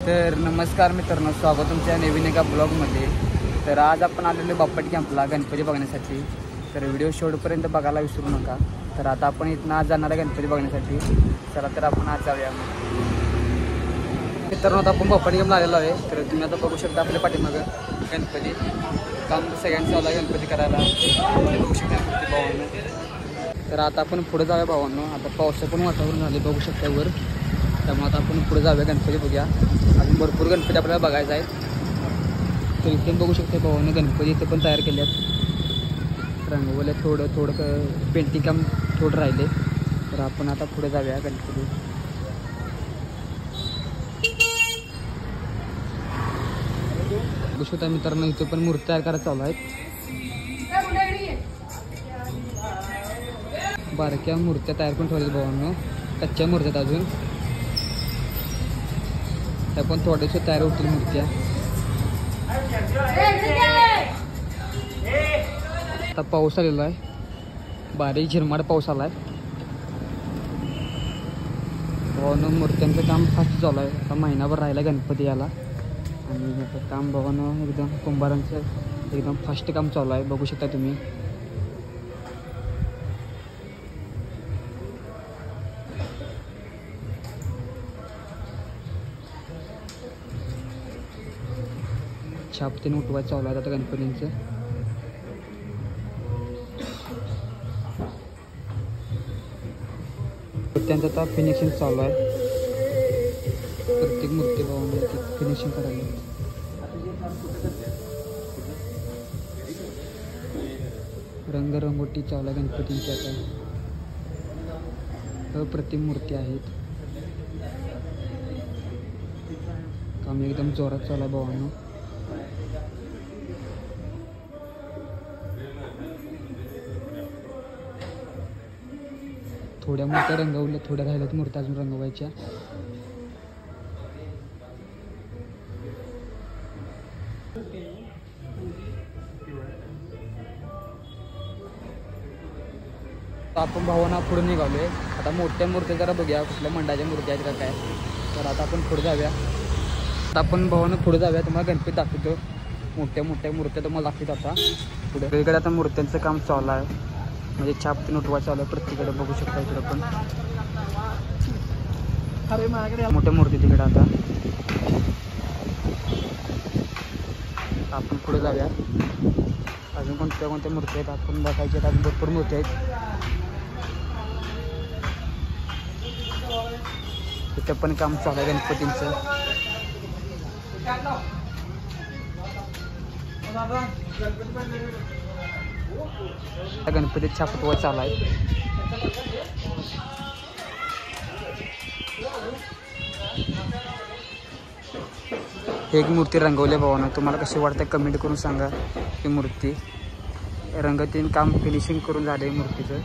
तर नमस्कार मित्रांनो, स्वागत तुमच्या नवीन एका ब्लॉगमध्ये। तर आज आपण आलेलो बापट कॅम्पला गणपती बघण्यासाठी। तर व्हिडिओ शेवटपर्यंत बघायला विसरू नका। तर आता आपण इथनं आज जाणार आहे गणपती बघण्यासाठी। चला तर आपण आज जाऊया मित्रांनो। आता आपण बापट कॅम्पला आलेलो आहे। तर तुम्ही आता बघू शकता आपल्या पाठीमागं गणपती काम सगळ्यांचं चालू आहे गणपती करायला। बघू शकता गणपती भावांना। तर आता आपण पुढे जाऊया भावांनो। आता पावसाचं पण वातावरण झाले बघू शकता वर, त्यामुळे आता आपण पुढे जाऊया गणपती बघूया। अजून भरपूर गणपती आपल्याला बघायचा आहे। तर इथे बघू शकते भावांनो गणपती इथे पण तयार केले आहेत। रंगवले थोडं पेंटिंग काम थोडं राहिले। तर आपण आता पुढे जाऊया गणपती। बघू शकता मित्रांनो इथे पण मूर्ती तयार करायला चालू आहेत। बारक्या मूर्त्या तयार करून ठेवल्या भावांनो, कच्च्या मूर्त्यात अजून त्या पण थोड्याशा तयार होतील मूर्त्या। आता पाऊस आलेला आहे, बारीक झिरमाट पाऊस आला आहे भावांनो। मूर्त्यांचं काम फास्ट चालू आहे। आता महिनाभर राहिला गणपती याला आणि आता काम भावांनो एकदम कुंभारांचं एकदम फास्ट काम चालू आहे बघू शकता तुम्ही। छापतीन उठवायचं चालू आहे आता गणपतींचं। त्यांचं आता फिनिशिंग चालू आहे। प्रत्येक मूर्ती भावांना फिनिशिंग करायला रंगरंगोटी चालू आहे गणपतींची। आता अप्रतिम मूर्ती आहेत, काम एकदम जोरात चालू आहे भावांनो। थोड्या मूर्त्या रंगवल्या, थोड्या राहिल्यात मूर्त्या अजून रंगवायच्या। आपण भावांना पुढे निघालोय। आता मोठ्या मूर्त्या जरा बघूया कुठल्या मंडळाच्या मूर्त्या आहेत का काय। तर आता आपण पुढे जाऊया। आता आपण भावांना पुढे जाऊया, तुम्हाला गणपती दाखवतो। मोठ्या मूर्त्या तुम्हाला दाखवतो आता पुढे। इकडे आता मूर्त्यांचं काम चालू आहे, म्हणजे छापतीन उठवा चालू आहे प्रत्येकडे बघू शकता। इकडे पण मोठ्या मूर्ती तिकडे। आता आपण पुढे जाऊया, अजून कोणत्या मूर्ती आहेत आपण बघायच्या। अजून भरपूर मूर्ती आहेत। इथं पण काम चालू आहे गणपतींचं। गणपती छापटवा चालू आहे। एक मूर्ती रंगवली भावांना, तुम्हाला कशी वाटते कमेंट करून सांगा। ही मूर्ती रंगतीन काम फिनिशिंग करून झाले मूर्तीचं।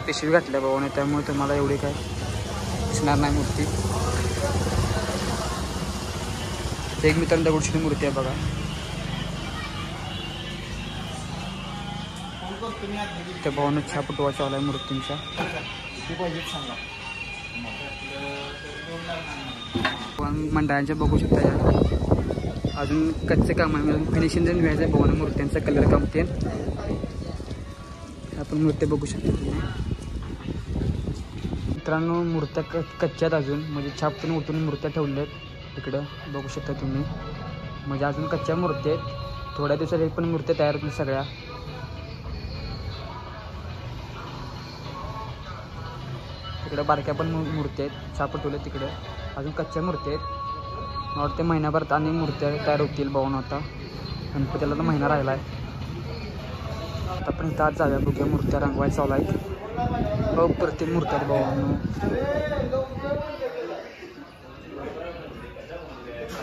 पिशवी घातल्या भावांना, त्यामुळे तुम्हाला एवढी काय दिसणार नाही मूर्ती। एक मित्रांनो दगडूशेठ मूर्ती आहे बघा। त्या भावांना छापटवा चालू आहे मूर्तींचा। मंडळांच्या बघू शकता अजून कच्चे काम आहे, फिनिशिंग जण व्हायचं आहे भावांना मूर्त्यांचा कलर काम ते आपण मूर्त्या बघू शकता तुम्ही मित्रांनो। मूर्त्या कच्च्यात अजून, म्हणजे छापतीन उठून मूर्त्या ठेवल्या आहेत इकडं बघू शकता तुम्ही। म्हणजे अजून कच्च्या मूर्त्या आहेत, थोड्या दिवसात एक पण मूर्त्या तयार होतील सगळ्या। तिकडे बारक्या पण मूर्त्या आहेत छापटवल्या तिकडे, अजून कच्च्या मूर्त्या आहेत। मला वाटते महिन्याभरात आणि मूर्त्या तयार होतील भावांनो। आता गणपतीला तर महिना राहिला आहे। आता आपण इथं आज जाऊया बघूया, मूर्त्या रंगवायला चालू आहेत। अप्रतिम मूर्त्या आहेत भावांनो,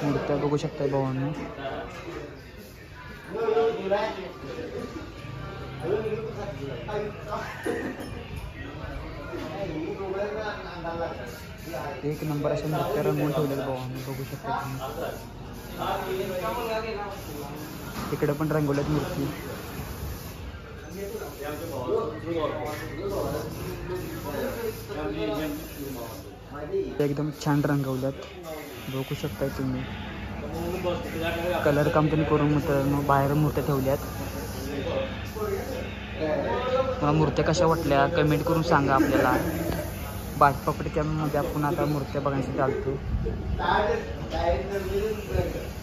मूर्त्या बघू शकता भावांनो। एक नंबर अशा मूर्त्या रंगवून ठेवलेल्या भावांनो बघू शकता तुम्ही। इकडे पण रंगवल्यात मूर्ती। एकदम छान रंगवल्यात। बघू शकताय तुम्ही. कलर काम त्यांनी करून मित्रांनो बाहेर मूर्त्या ठेवल्यात. मला मूर्त्या कशा वाटल्या कमेंट करून सांगा आपल्याला. बाटपापडी कॅम्पमध्ये आपण आता मूर्त्या बघण्यासाठी आलतो.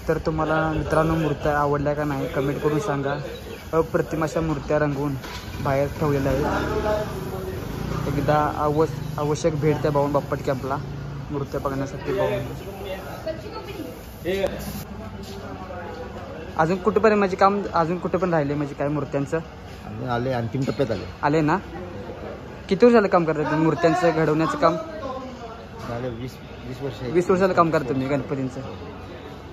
तर तुम्हाला मित्रांनो मूर्त्या आवडल्या का नाही कमेंट करून सांगा. अप्रतिम अशा मूर्त्या रंगवून बाहेर ठेवलेल्या आहेत. एकदा आवश्यक भेट द्या भाऊन बाप्पट कॅम्पला मूर्त्या बघण्यासाठी. अजून कुठेपर्यंत माझे काम अजून कुठे पण राहिले म्हणजे काय मूर्त्यांचं आले अंतिम टप्प्यात आले ना. किती वर्ष झालं काम करता तुम्ही मूर्त्यांचं घडवण्याचं काम? 20 वर्षाला काम करता तुम्ही गणपतींचं.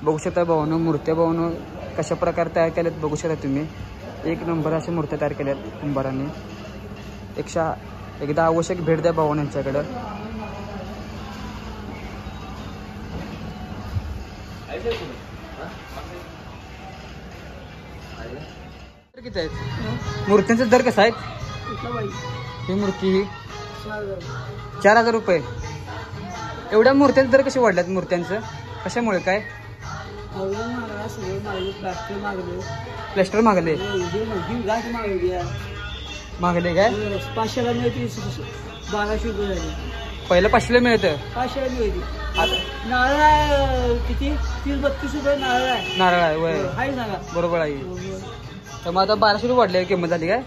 बघू शकता भावानं मूर्त्या भावानं कशा प्रकारे तयार केल्यात बघू शकता तुम्ही. एक नंबर अशा मूर्त्या तयार केल्यात कुंभारांनी. एकदा आवश्यक भेट द्या भावानं यांच्याकडं. किती आहेत मूर्त्यांचा दर कसा आहे? ही मूर्ती 4000 रुपये. एवढ्या मूर्त्यांचा दर कसे वाढल्यात मूर्त्यांचं कशामुळे काय? प्लॅस्टर मागले काय? 500ला मिळते 1200 रुपये. पहिलं 500ला मिळतं. 500ला मिळते. नारळ आहे किती 30-32 रुपये नारळ आहे. नारळ आहे वय आहे सांगा. बरोबर आहे. तर मग आता 1200 रुपये वाढले किंमत झाली काय?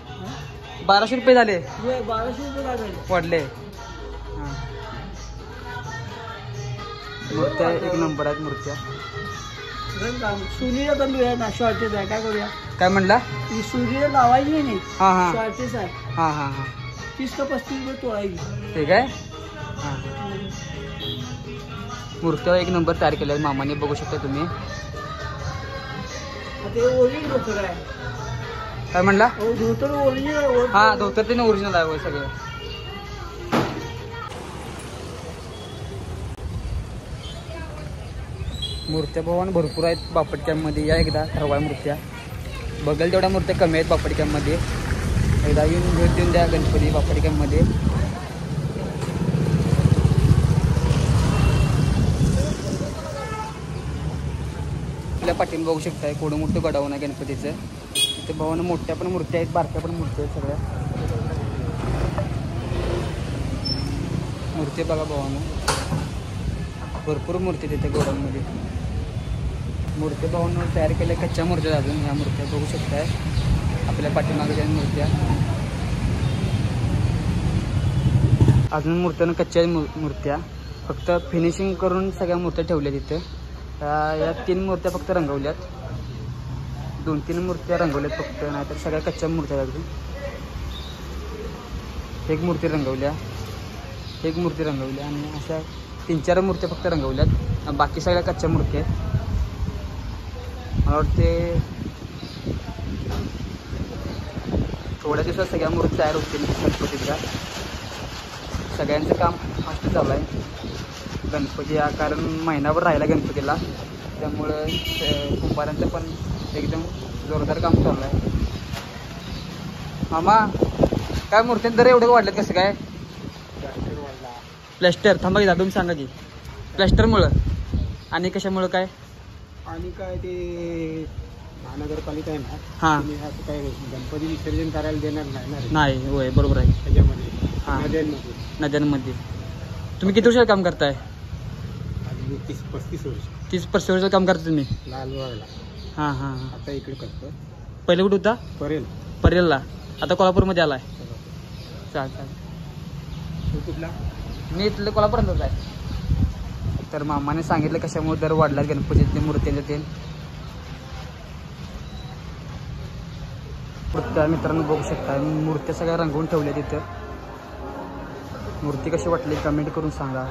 1200 रुपये झाले 1200 रुपये वाढले. मूर्त्या एक नंबर आहेत मूर्त्या. सुरीला पण ना शॉर्टेज आहे काय करूया? काय म्हणला? ही सुरीला लावायची नाही. हां हां शॉर्टेज आहे. हां हां हां 30 का 35 रुपये तोळायची. ठीक आहे. हां मूर्त्या एक नंबर तयार केल्या मामाने बघू शकता तुम्ही. ते ओरिजिनल धोतर आहे. काय म्हणला? धोतर ओरिजिनल आहे. हां धोतर ते ओरिजिनल आहे सगळं. मूर्त्या भवन भरपूर आहेत बापट कॅम्पमध्ये. या एकदा ठरवा मूर्त्या बघेल तेवढ्या मूर्त्या कमी आहेत बापट कॅम्पमध्ये. एकदा येऊन भेट देऊन द्या गणपती बापट कॅम्पमध्ये. आपल्या पाठीने बघू शकताय कोणं मोठं गडावून आहे गणपतीचं. ते भवन मोठ्या पण मूर्त्या आहेत बारक्या पण मूर्त्या आहेत सगळ्या. मूर्ती बघा भवन भरपूर मूर्ती तिथे गोडाऊनमध्ये. मूर्ती भवन तयार केल्या कच्च्या मूर्त्या अजून. ह्या मूर्त्या बघू शकताय आपल्या पाठीमागच्या मूर्त्या. अजून मूर्त्यानं कच्च्या मूर्त्या फक्त फिनिशिंग करून सगळ्या मूर्त्या ठेवल्या तिथं. या 3 मूर्त्या फक्त रंगवल्यात. 2-3 मूर्त्या रंगवल्यात फक्त नाहीतर सगळ्या कच्च्या मूर्त्या अजून. एक मूर्ती रंगवल्या आणि अशा 3-4 मूर्त्या फक्त रंगवल्यात. बाकी सगळ्या कच्च्या मूर्त्या आहेत. मला वाटते थोड्या दिवसात सगळ्या मूर्ती तयार होतील गणपतीच्या. सगळ्यांचं काम मस्त चालू आहे. गणपती हा कारण महिनाभर राहिला गणपतीला त्यामुळं कुंभारांचं पण एकदम जोरदार काम चालू आहे. मामा काय मूर्त्यांचे दर एवढे वाढलेत कसं काय? प्लॅस्टर थांबा की तुम्ही सांगा की. प्लॅस्टरमुळं आणि कशामुळं काय? आणि काय ते महानगरपालिका आहे ना. हां काय गणपती विसर्जन करायला देणार नाही. होय बरोबर आहे. त्याच्यामध्ये हां नद्यांमध्ये. तुम्ही किती वर्षाचं काम करताय? 30-35 वर्ष. 30-35 वर्षाचं काम करता तुम्ही? लालबागला. हां हां आता इकडे करतो. पहिले कुठं होता? परेलला. आता कोल्हापूरमध्ये आलाय. चालेल. कुठला? मी इथलं कोल्हापूरच आहे. तर मामाने सांगितलं कशामुळे दर वाढला गणपतीतले मूर्त्यांचे. ते मूर्त्या मित्रांनो बघू शकता. मूर्त्या सगळ्या रंगवून ठेवल्या तिथं. मूर्ती कशी वाटली कमेंट करून सांगा.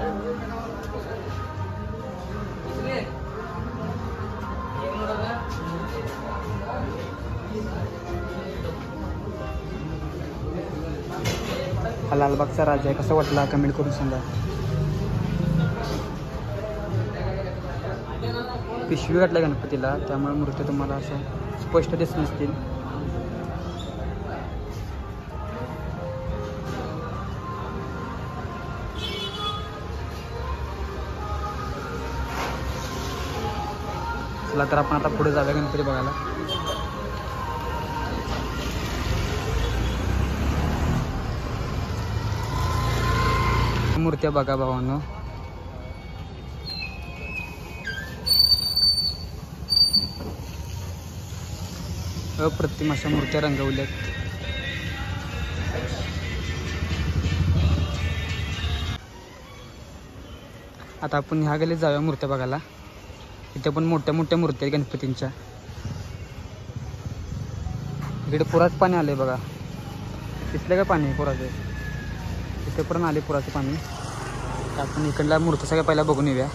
हा लालबागचा राजा आहे कसा वाटला कमेंट करून सांगा. पिशवी घातल्या गणपतीला त्यामुळे मूर्ती तुम्हाला असं स्पष्ट दिसत नसतील. चला तर आपण आता पुढे जाऊया गणपती बघायला. मूर्त्या बघा भावांनो. अप्रतिम अशा मूर्त्या रंगवल्यात. आता आपण ह्या गल्लीत जाऊया मूर्त्या बघायला. इथे पण मोठ्या मोठ्या मूर्त्या आहेत गणपतींच्या. इकडे पुराचं पाणी आलंय बघा. दिसलं का पाणी पुराचं? इथे पण आले पुराचं पाणी. आपण इकडल्या मूर्त्या सगळ्या पहिला बघून येऊया.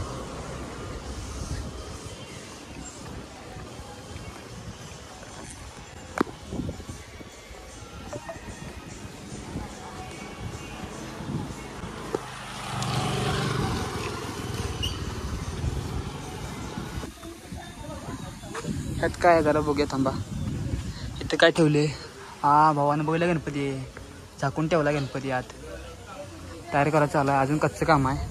ह्यात काय आहे जरा बघूया थांबा. इथं काय ठेवले? हा भावानं बघितला गणपती झाकून ठेवला. गणपती आत तयार करायचं चालू आहे. अजून कच्चं काम आहे.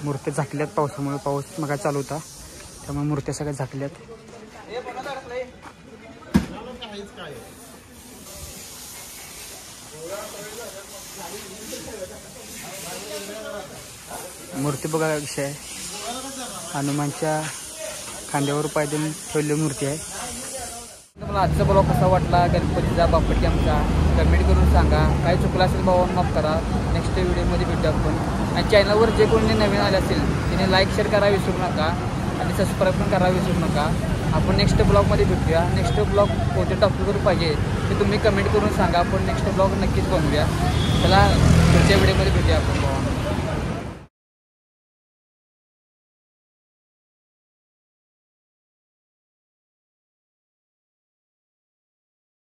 मूर्त्या झाकल्यात पावसामुळे. पाऊस मग चालू होता त्यामुळे मूर्त्या सगळ्या झाकल्यात. मूर्ती बघा विषय आहे. हनुमानच्या खांद्यावर पाय देऊन ठेवलेली मूर्ती आहे. मला आजचा ब्लॉग कसा वाटला गणपतीचा बापटी आमचा कमेंट करून सांगा. काही चुकलं असेल भावांनो माफ करा. नेक्स्ट व्हिडिओमध्ये भेटू आपण. आणि चॅनलवर जे कोणी नवीन आले असेल त्याने लाईक शेअर करायला विसरू नका आणि सबस्क्राईब पण करायला विसरू नका. आपण नेक्स्ट ब्लॉगमध्ये भेटूया. नेक्स्ट ब्लॉग कोणत्या टॉपिकवर पाहिजे ते तुम्ही कमेंट करून सांगा. आपण नेक्स्ट ब्लॉग नक्कीच बनवूया. चला पुढच्या व्हिडिओमध्ये भेटूया आपण.